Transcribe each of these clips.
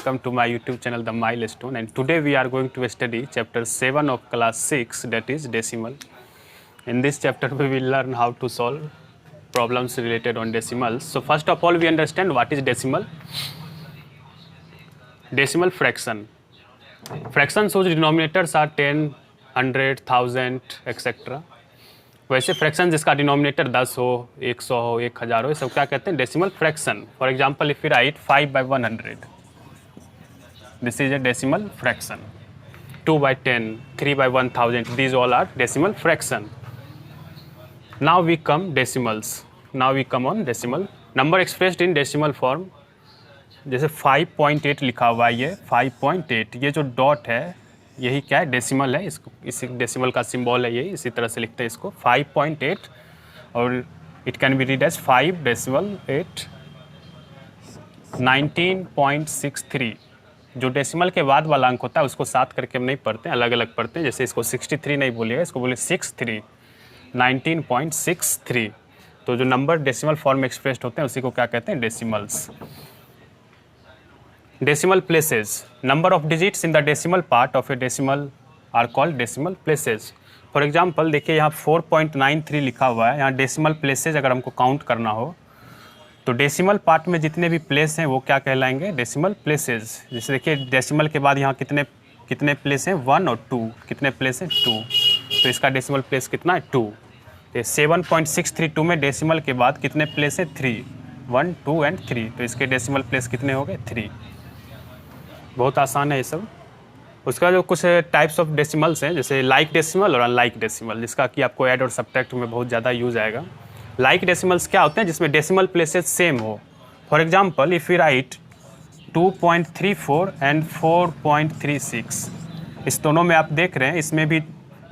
welcome to my YouTube channel The Milestone, and today we are going to study chapter 7 of class 6, that is decimal. In this chapter we will learn how to solve problems related on decimals. So first of all we understand what is decimal. Decimal fraction. Fractions whose denominators are 10, 100, 1000 etc. वैसे fraction जिसका denominator 10 हो, 100 हो, 1000 हो, ये सब क्या कहते हैं? Decimal fraction. For example if you right 5/100, this is a decimal fraction. 2/10, 3/1000, these all are decimal fraction. Now we come decimals. Now we come on decimal. Number expressed in decimal form. जैसे 5.8 लिखा हुआ है, ये 5.8, ये जो dot है यही क्या है? डेसिमल है. इसको इसी डेसिमल का सिंबल है ये, इसी तरह से लिखते हैं इसको 5.8, और it can be read as 5.8 19.63. जो डेसिमल के बाद वाला अंक होता है उसको साथ करके हम नहीं पढ़ते हैं, अलग अलग पढ़ते हैं. जैसे इसको 63 नहीं बोलिएगा, इसको बोलिए 63, 19.63. तो जो नंबर डेसिमल फॉर्म में एक्सप्रेस्ड होते हैं उसी को क्या कहते हैं? Decimals. Decimal places. Number of digits in the decimal part of a decimal are called decimal places. For example, देखिए यहाँ 4.93 लिखा हुआ है. यहाँ decimal places अगर हमको काउंट करना हो तो डेसिमल पार्ट में जितने भी प्लेस हैं वो क्या कहलाएंगे? Decimal places. जैसे देखिए डेसिमल के बाद यहाँ कितने प्लेस हैं? 1 और 2. कितने प्लेस हैं? 2. तो इसका डेसिमल प्लेस कितना है? 2. 7.632 में डेसिमल के बाद कितने प्लेस हैं? 3. 1, 2 एंड 3. तो इसके डेसिमल प्लेस कितने हो गए? 3. बहुत आसान है ये सब. उसका जो कुछ टाइप्स ऑफ डेसिमल्स हैं, जैसे लाइक डेसिमल और अनलाइक डेसिमल, जिसका कि आपको ऐड और सब्ट्रैक्ट में बहुत ज़्यादा यूज़ आएगा. लाइक डेसिमल्स क्या होते हैं? जिसमें डेसिमल प्लेसेस सेम हो. For example if you right 2.34 and 4.36, इस दोनों में आप देख रहे हैं इसमें भी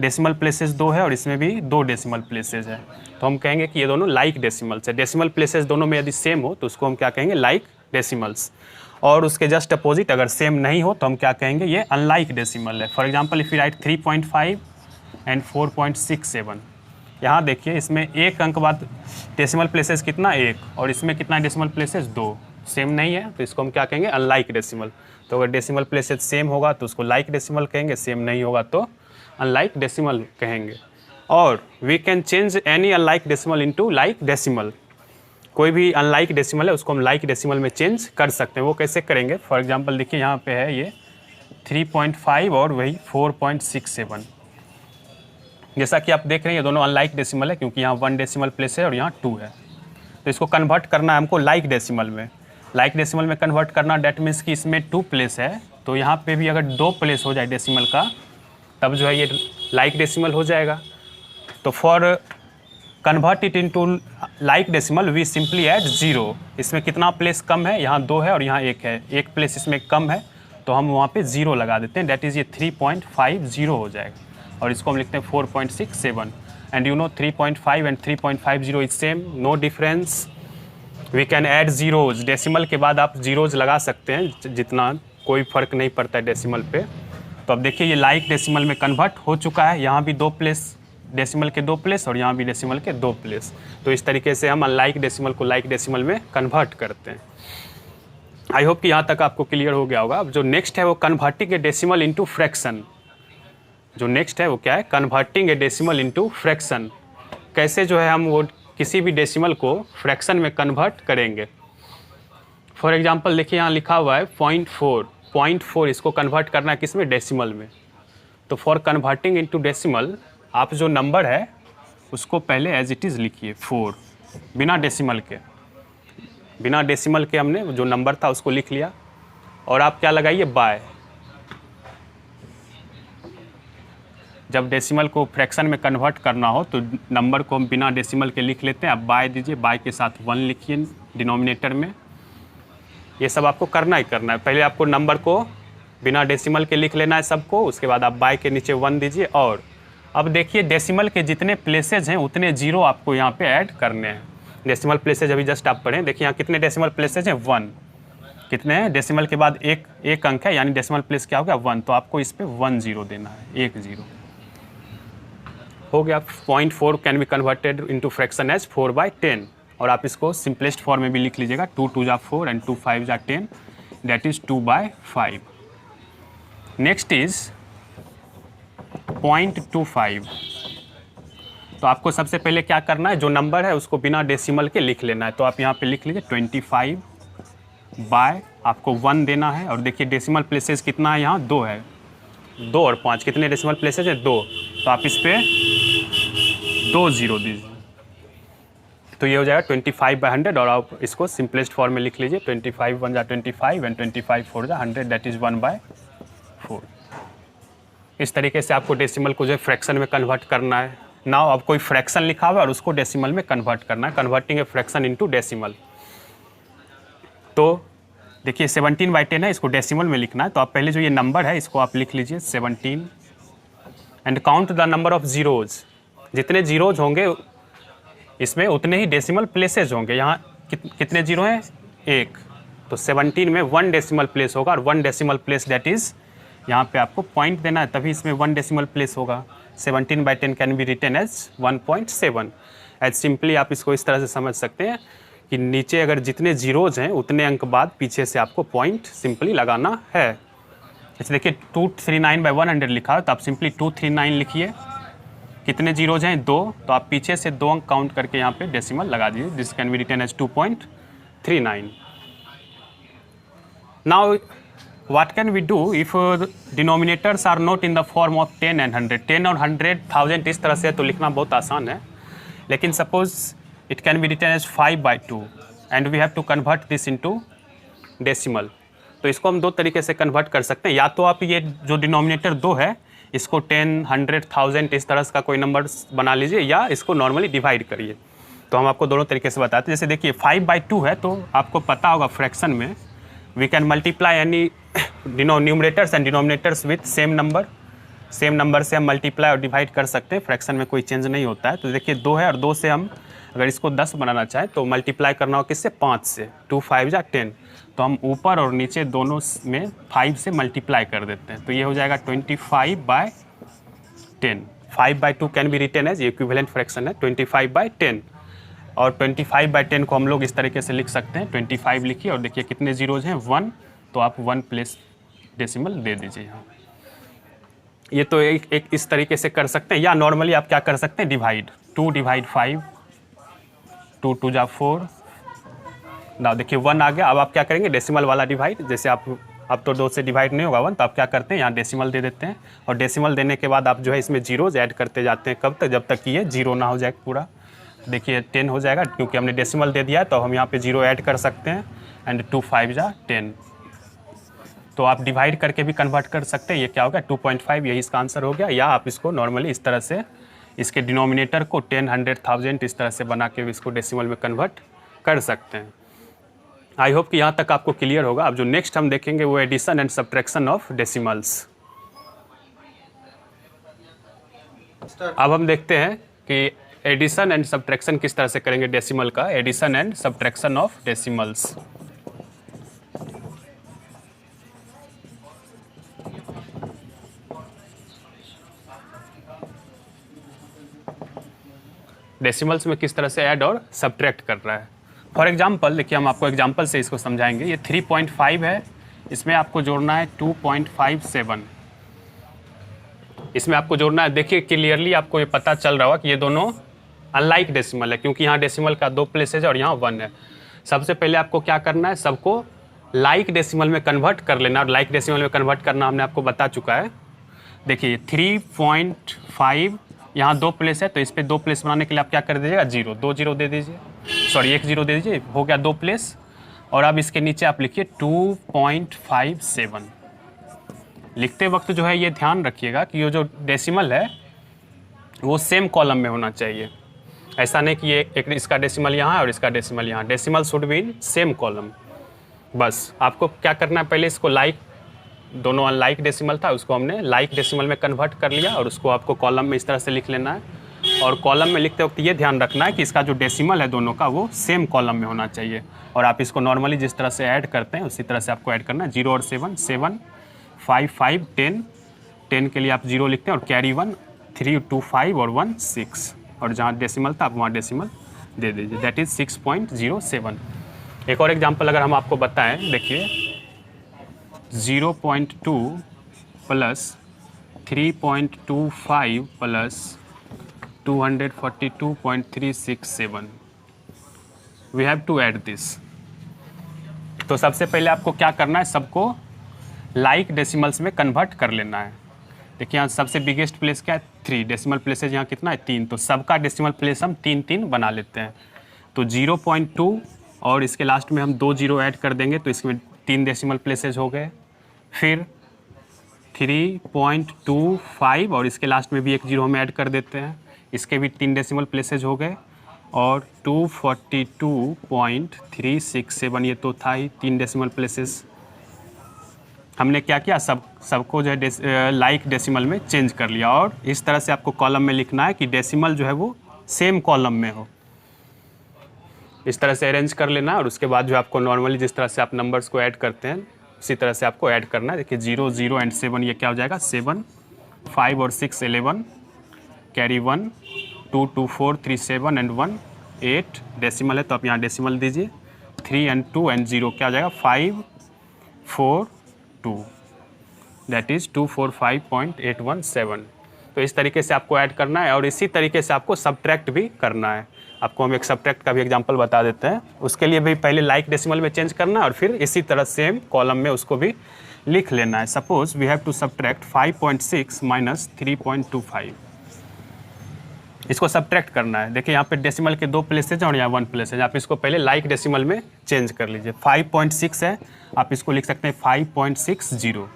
डेसिमल प्लेसेस 2 है और इसमें भी 2 डेसिमल प्लेसेस है. तो हम कहेंगे कि ये दोनों लाइक डेसिमल्स है. डेसिमल प्लेसेस दोनों में यदि सेम हो तो उसको हम क्या कहेंगे? Like decimals. और उसके जस्ट अपोजिट अगर सेम नहीं हो तो हम क्या कहेंगे? ये अनलाइक डेसिमल है. For example if you right 3.5 and 4.67, यहाँ देखिए इसमें एक अंक बाद डेसिमल प्लेसेस कितना? 1, और इसमें कितना डेसिमल प्लेसेस? 2. सेम नहीं है तो इसको हम क्या कहेंगे? Unlike decimal. तो अगर डेसिमल प्लेसेस सेम होगा तो उसको लाइक डेसिमल कहेंगे, सेम नहीं होगा तो अनलाइक डेसिमल कहेंगे. और we can change any unlike decimal into like decimal. कोई भी अनलाइक डेसिमल है उसको हम लाइक डेसिमल में चेंज कर सकते हैं. वो कैसे करेंगे? फॉर एग्जांपल देखिए यहाँ पे है ये 3.5 और वही 4.67. जैसा कि आप देख रहे हैं ये दोनों अनलाइक डेसिमल है क्योंकि यहाँ 1 डेसिमल प्लेस है और यहाँ 2 है. तो इसको कन्वर्ट करना है हमको लाइक डेसिमल में. लाइक डेसिमल में कन्वर्ट करना डेट मीन्स कि इसमें 2 प्लेस है, तो यहाँ पे भी अगर 2 प्लेस हो जाए डेसिमल का तब जो है ये लाइक डेसिमल हो जाएगा. तो for convert it into like decimal we simply add 0. इसमें कितना प्लेस कम है? यहाँ 2 है और यहाँ 1 है. एक प्लेस इसमें कम है तो हम वहाँ पे 0 लगा देते हैं. डेट इज़ ये 3.50 हो जाएगा. और इसको हम लिखते हैं 4.67. And you know 3.5 and 3.50 is same, no difference. We can add zeros. Decimal के बाद आप ज़ीरोज़ लगा सकते हैं, जितना कोई फ़र्क नहीं पड़ता है डेसिमल पे. तो अब देखिए ये लाइक डेसिमल में कन्वर्ट हो चुका है. यहाँ भी 2 प्लेस, डेसिमल के 2 प्लेस, और यहाँ भी डेसिमल के 2 प्लेस. तो इस तरीके से हम अनलाइक डेसिमल को लाइक डेसिमल में कन्वर्ट करते हैं. आई होप कि यहाँ तक आपको क्लियर हो गया होगा. अब जो नेक्स्ट है वो कन्वर्टिंग ए डेसिमल इनटू फ्रैक्शन. जो नेक्स्ट है वो क्या है? कन्वर्टिंग ए डेसिमल इनटू फ्रैक्शन. कैसे जो है हम वो किसी भी डेसिमल को फ्रैक्शन में कन्वर्ट करेंगे. फॉर एग्जांपल देखिए यहाँ लिखा हुआ है 0.4. इसको कन्वर्ट करना है किस में? डेसिमल में. तो फॉर कन्वर्टिंग इनटू डेसिमल आप जो नंबर है उसको पहले एज इट इज़ लिखिए 4, बिना डेसिमल के. बिना डेसिमल के हमने जो नंबर था उसको लिख लिया. और आप क्या लगाइए? बाय. जब डेसिमल को फ्रैक्शन में कन्वर्ट करना हो तो नंबर को हम बिना डेसिमल के लिख लेते हैं. आप बाय दीजिए, बाय के साथ 1 लिखिए डिनोमिनेटर में. ये सब आपको करना ही करना है. पहले आपको नंबर को बिना डेसिमल के लिख लेना है सबको, उसके बाद आप बाय के नीचे 1 दीजिए. और अब देखिए डेसिमल के जितने प्लेसेज हैं उतने 0 आपको यहाँ पे ऐड करने हैं. डेसिमल प्लेसेज अभी जस्ट आप पढ़ें. देखिए यहाँ कितने डेसिमल प्लेसेज हैं? 1. कितने हैं? डेसिमल के बाद एक अंक है, यानी डेसिमल प्लेस क्या हो गया? 1. तो आपको इस पर 1 0 देना है, 1 0 हो गया. 0.4 can be converted into fraction as 4/10. और आप इसको सिंपलेस्ट फॉर्म में भी लिख लीजिएगा. 2 2 जा 4 एंड 2 5 जा 10. That is 2/5। Next is 0.25। तो आपको सबसे पहले क्या करना है, जो नंबर है उसको बिना डेसिमल के लिख लेना है। तो आप यहाँ पे लिख लीजिए 25 बाय आपको 1 देना है। और देखिए डेसिमल प्लेसेस कितना है, यहाँ 2 है, 2 और 5 कितने डेसिमल प्लेसेस है, 2। तो आप इस पर 2 0 दीजिए, तो ये हो जाएगा 25/100। और आप इसको सिंपलेस्ट फॉर्म में लिख लीजिए 25 1 जा 25 एंड 25 4 जा 100, दैट इज़ 1/4। इस तरीके से आपको डेसिमल को जो है फ्रैक्शन में कन्वर्ट करना है। नाउ अब कोई फ्रैक्शन लिखा हुआ है और उसको डेसिमल में कन्वर्ट करना है, converting a fraction into decimal. तो देखिए 17/10 है, इसको डेसिमल में लिखना है। तो आप पहले जो ये नंबर है इसको आप लिख लीजिए 17 and count the number of zeros. जितने जीरोज़ होंगे इसमें उतने ही डेसिमल प्लेसेस होंगे। यहाँ कितने जीरो हैं, 1। तो 17 में 1 डेसिमल प्लेस होगा, और 1 डेसिमल प्लेस दैट इज़ यहाँ पे आपको पॉइंट देना है, तभी इसमें 1 डेसिमल प्लेस होगा। 17/10 can be written as 1.7। As simply आप इसको इस तरह से समझ सकते हैं कि नीचे अगर जितने जीरोज़ हैं उतने अंक बाद पीछे से आपको पॉइंट सिंपली लगाना है। जैसे देखिए 239/100 लिखा है, तो आप सिंपली 239 लिखिए। कितने जीरोज़ हैं, 2। तो आप पीछे से 2 अंक काउंट करके यहाँ पे डेसिमल लगा दीजिए। This can be written as 2.39। Now what can we do if denominators are not in the form of 10 and 100? 10 और 100 1000 इस तरह से तो लिखना बहुत आसान है, लेकिन suppose it can be written as 5/2 and we have to convert this into decimal. तो इसको हम 2 तरीके से कन्वर्ट कर सकते हैं। या तो आप ये जो डिनोमिनेटर 2 है इसको 10 100 1000 इस तरह का कोई नंबर बना लीजिए, या इसको नॉर्मली डिवाइड करिए। तो हम आपको दोनों तरीके से बताते हैं। जैसे देखिए 5/2 है, तो आपको पता होगा फ्रैक्शन में we can multiply any numerators and denominators with same number से हम मल्टीप्लाई और डिवाइड कर सकते हैं। फ्रैक्शन में कोई चेंज नहीं होता है। तो देखिए 2 है और 2 से हम अगर इसको 10 बनाना चाहें तो मल्टीप्लाई करना हो किससे, 5 से। 2 5 जा 10। तो हम ऊपर और नीचे दोनों में 5 से मल्टीप्लाई कर देते हैं। तो ये हो जाएगा 25/10। 5/2 can be written as equivalent fraction है 25/10। और 25/10 को हम लोग इस तरीके से लिख सकते हैं। 25 लिखिए और देखिए कितने जीरोज़ हैं, 1। तो आप 1 प्लेस डेसिमल दे दीजिए यहाँ। ये तो एक इस तरीके से कर सकते हैं। या नॉर्मली आप क्या कर सकते हैं, डिवाइड 2/5, 2 2 जा 4। ना देखिए 1 आ गया। अब आप क्या करेंगे, डेसिमल वाला डिवाइड। जैसे अब तो 2 से डिवाइड नहीं होगा 1, तो आप क्या करते हैं, यहाँ डेसिमल दे देते हैं। और डेसिमल देने के बाद आप जो है इसमें जीरोज़ ऐड करते जाते हैं। कब तक, जब तक कि ये 0 ना हो जाए पूरा। देखिए 10 हो जाएगा, क्योंकि हमने डेसिमल दे दिया है तो हम यहाँ पे 0 ऐड कर सकते हैं। एंड 2 5 जा 10। तो आप डिवाइड करके भी कन्वर्ट कर सकते हैं। ये क्या हो गया, 2.5, यही इसका आंसर हो गया। या आप इसको नॉर्मली इस तरह से इसके डिनोमिनेटर को 10 100 1000 इस तरह से बना के इसको डेसिमल में कन्वर्ट कर सकते हैं। आई होप कि यहाँ तक आपको क्लियर होगा। अब जो नेक्स्ट हम देखेंगे वो addition and subtraction of decimals. अब हम देखते हैं कि एडिशन एंड सब्ट्रैक्शन किस तरह से करेंगे डेसिमल का। Addition and subtraction of decimals. Decimals में किस तरह से ऐड और सब्ट्रैक्ट कर रहा है। फॉर एग्जांपल देखिए, हम आपको एग्जांपल से इसको समझाएंगे। ये 3.5 है, इसमें आपको जोड़ना है 2.57। इसमें आपको जोड़ना है। देखिए क्लियरली आपको ये पता चल रहा होगा कि ये दोनों अनलाइक डेसिमल है, क्योंकि यहाँ डेसिमल का 2 प्लेसेज है और यहाँ 1 है। सबसे पहले आपको क्या करना है, सबको लाइक डेसिमल में कन्वर्ट कर लेना। और लाइक डेसिमल में कन्वर्ट करना हमने आपको बता चुका है। देखिए 3.5 यहाँ 2 प्लेस है, तो इस पर 2 प्लेस बनाने के लिए आप क्या कर दीजिएगा, 0 2 0 दे दीजिए, सॉरी 1 0 दे दीजिए, हो गया 2 प्लेस। और अब इसके नीचे आप लिखिए 2.57। लिखते वक्त जो है ये ध्यान रखिएगा कि ये जो डेसिमल है वो सेम कॉलम में होना चाहिए। ऐसा नहीं कि ये एक इसका डेसिमल यहाँ है और इसका डेसिमल यहाँ। Decimal should be in same column. बस आपको क्या करना है, पहले इसको लाइक, दोनों अनलाइक डेसिमल था उसको हमने लाइक डेसिमल में कन्वर्ट कर लिया, और उसको आपको कॉलम में इस तरह से लिख लेना है। और कॉलम में लिखते वक्त ये ध्यान रखना है कि इसका जो डेसिमल है दोनों का वो सेम कॉलम में होना चाहिए। और आप इसको नॉर्मली जिस तरह से ऐड करते हैं उसी तरह से आपको ऐड करना है। 0 और 7 7 5 5 10 10 के लिए आप 0 लिखते हैं और कैरी 1 3 2 5 और 1 6, और जहाँ डेसिमल था आप वहाँ डेसिमल दे दीजिए, दैट इज़ 6.07। एक और एग्जांपल अगर हम आपको बताएं, देखिए 0.2 plus 3.25 plus 242.367, we have to add this. तो सबसे पहले आपको क्या करना है, सबको लाइक डेसिमल्स में कन्वर्ट कर लेना है। देखिए यहाँ सबसे बिगेस्ट प्लेस क्या है, 3, डेसिमल प्लेसेज यहाँ कितना है, 3, तो सबका डेसिमल प्लेस हम 3 बना लेते हैं। तो 0.2 और इसके लास्ट में हम 2 जीरो ऐड कर देंगे, तो इसमें 3 डेसिमल प्लेसेज हो गए। फिर 3.25 और इसके लास्ट में भी 1 जीरो हम ऐड कर देते हैं, इसके भी 3 डेसिमल प्लेसेज हो गए। और 242.367 ये तो था ही 3 डेसिमल प्लेसेस। हमने क्या किया, सबको जो है लाइक डेसिमल में चेंज कर लिया। और इस तरह से आपको कॉलम में लिखना है कि डेसिमल जो है वो सेम कॉलम में हो, इस तरह से अरेंज कर लेना है। और उसके बाद जो आपको नॉर्मली जिस तरह से आप नंबर्स को ऐड करते हैं उसी तरह से आपको ऐड करना है। देखिए 0, 0 एंड 7 ये क्या हो जाएगा, 7, 5 और 6 11, कैरी 1, 2, 2, 4, 3, 7 एंड 1, 8 डेसिमल है तो आप यहाँ डेसिमल दीजिए। 3 एंड 2 एंड 0 क्या हो जाएगा, 5, 4, 2, दैट इज़ 245.817। तो इस तरीके से आपको ऐड करना है और इसी तरीके से आपको सब्ट्रैक्ट भी करना है। आपको हम एक सब्ट्रैक्ट का भी एग्जांपल बता देते हैं। उसके लिए भी पहले लाइक डेसिमल में चेंज करना है और फिर इसी तरह सेम कॉलम में उसको भी लिख लेना है। Suppose we have to subtract 5.6 minus 3.25, इसको सब्ट्रैक्ट करना है। देखिए यहाँ पे डेसिमल के 2 प्लेसेज हैं और यहाँ 1 प्लेस है। आप इसको पहले लाइक डेसिमल में चेंज कर लीजिए। 5.6 है, आप इसको लिख सकते हैं 5.60,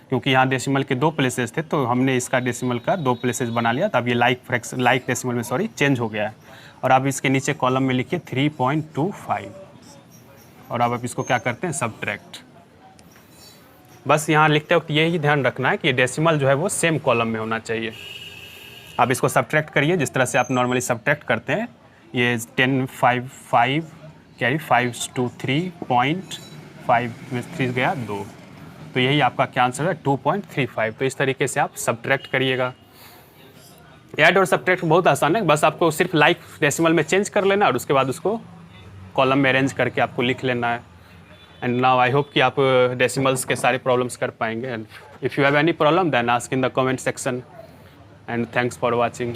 क्योंकि यहाँ डेसिमल के 2 प्लेसेस थे तो हमने इसका डेसिमल का 2 प्लेसेस बना लिया। तब ये लाइक डेसिमल में चेंज हो गया है। और आप इसके नीचे कॉलम में लिखिए 3.25 और अब आप इसको क्या करते हैं, सब्ट्रैक्ट। बस यहाँ लिखते वक्त यही ध्यान रखना है कि डेसिमल जो है वो सेम कॉलम में होना चाहिए। आप इसको सब्ट्रैक्ट करिए जिस तरह से आप नॉर्मली सब्ट्रैक्ट करते हैं। ये 10, 5, 5 कैरी 5 to 3.5 में 3 गया 2, तो यही आपका क्या आंसर है, 2.35। तो इस तरीके से आप सब्ट्रैक्ट करिएगा। ऐड और सब्ट्रैक्ट बहुत आसान है, बस आपको सिर्फ लाइक डेसिमल में चेंज कर लेना और उसके बाद उसको कॉलम में अरेंज करके आपको लिख लेना है। एंड नाउ आई होप कि आप डेसिमल्स के सारे प्रॉब्लम्स कर पाएंगे। And if you have any problem then ask in the comment section. And thanks for watching.